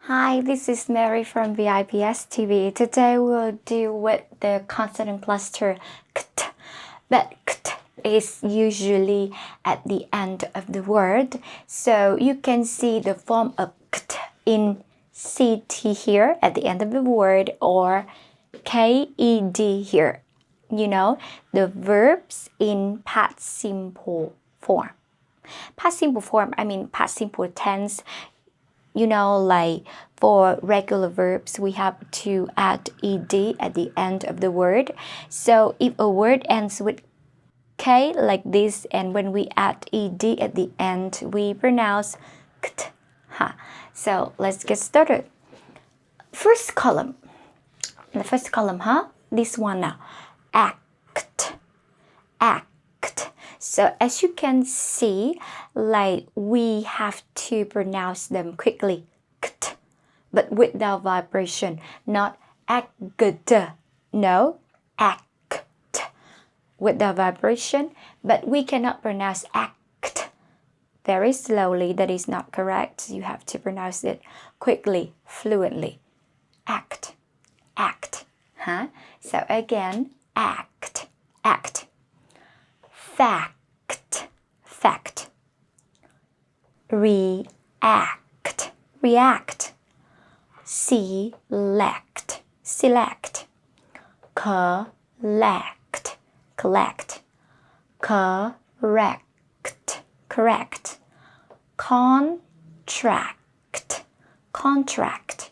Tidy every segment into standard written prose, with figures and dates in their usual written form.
Hi, this is Mary from the IPS TV. Today we'll deal with the consonant cluster kt, but kt is usually at the end of the word. So you can see the form of kt in CT here at the end of the word or KED here. You know, the verbs in past simple form. Past simple form, I mean past simple tense. You know, like for regular verbs, we have to add ed at the end of the word. So if a word ends with K like this, and when we add ed at the end, we pronounce kt. So let's get started. First column. The first column, this one now. Act. Act. So as you can see, like we have to pronounce them quickly, kt, but without vibration, not act, no, act, without vibration, but we cannot pronounce act very slowly. That is not correct. You have to pronounce it quickly, fluently. Act, act, So again, act, act. Fact, fact. React, react. Select, select. Collect, collect. Correct, correct. Contract, contract.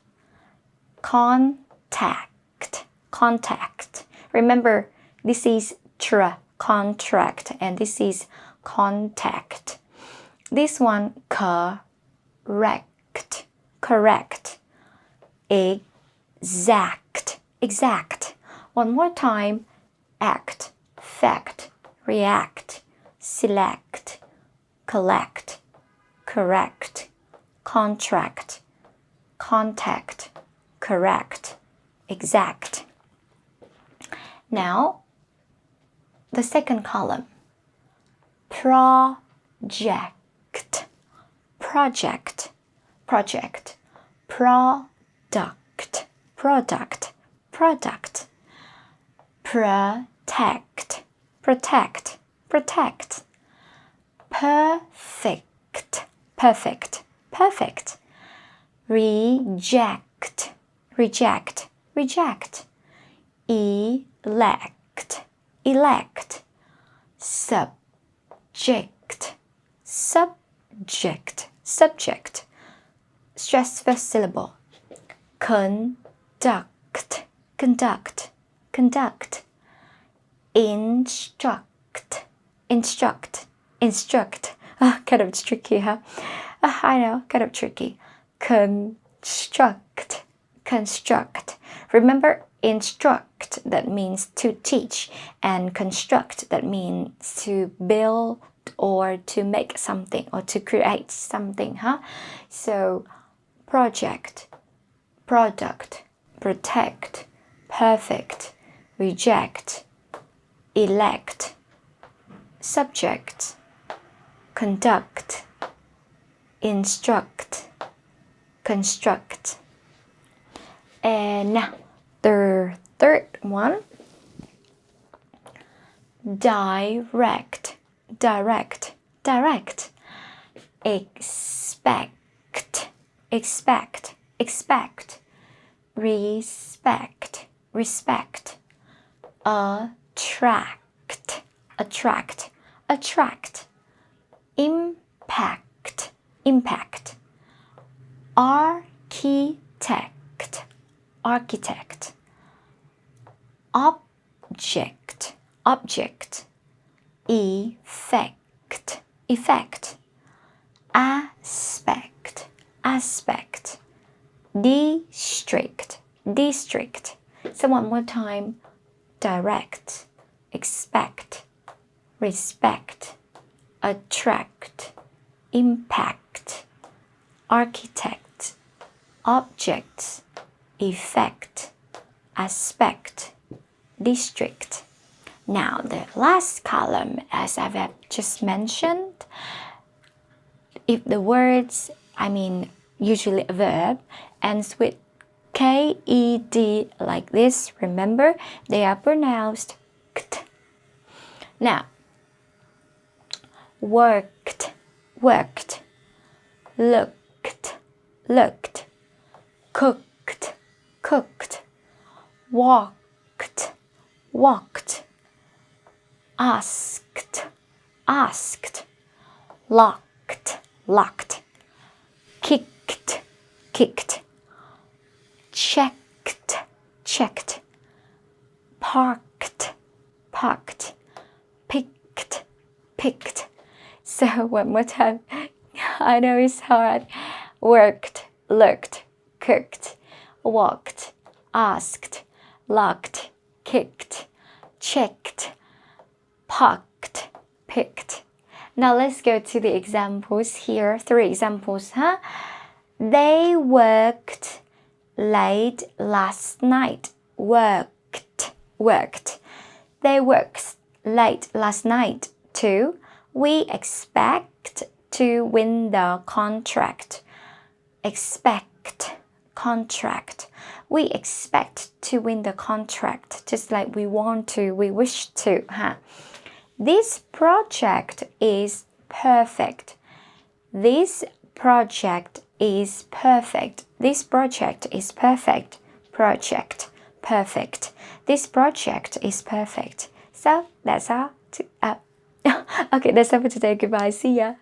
Contact, contact. Remember, this is contract, and this is contact. This one, correct, correct. Exact, exact. One more time. Act, fact, react, select, collect, correct, contract, contact, correct, exact. Now, the second column, project, project, project, product, product, product, protect, protect, protect, perfect, perfect, perfect, reject, reject, reject, elect, elect, subject, subject, subject, stress first syllable, conduct, conduct, conduct, instruct, instruct, instruct. Kind of tricky, I know, kind of tricky. Construct, construct. Remember, instruct, that means to teach, and construct, that means to build or to make something or to create something, So, project, product, protect, perfect, reject, elect, subject, conduct, instruct, construct. And now, the third one, direct, direct, direct. Expect, expect, expect. Respect, respect. Attract, attract, attract. Impact, impact. Architect, architect. Object, object. Effect, effect. Aspect, aspect. District, district. So one more time. Direct, expect, respect, attract, impact, architect, object, effect, aspect, district. Now the last column, as I've just mentioned, if the words, usually a verb, ends with K-E-D like this. Remember, they are pronounced kt. Now, worked, worked, looked, looked, cooked, cooked, walked, walked, asked, asked, locked, locked, kicked, kicked, checked, checked, parked, parked, picked, picked. So one more time. I know it's hard. Worked, looked, cooked, walked, asked, locked, kicked, checked, parked, picked. Now let's go to the examples here. 3 examples, huh? They worked late last night. Worked, worked. They worked late last night. 2. We expect to win the contract. Expect, contract. We expect to win the contract, just like we want to, we wish to, huh? This project is perfect. This project is perfect. This project is perfect. Project, perfect. This project is perfect. So that's all. Okay, that's all for today. Goodbye. See ya.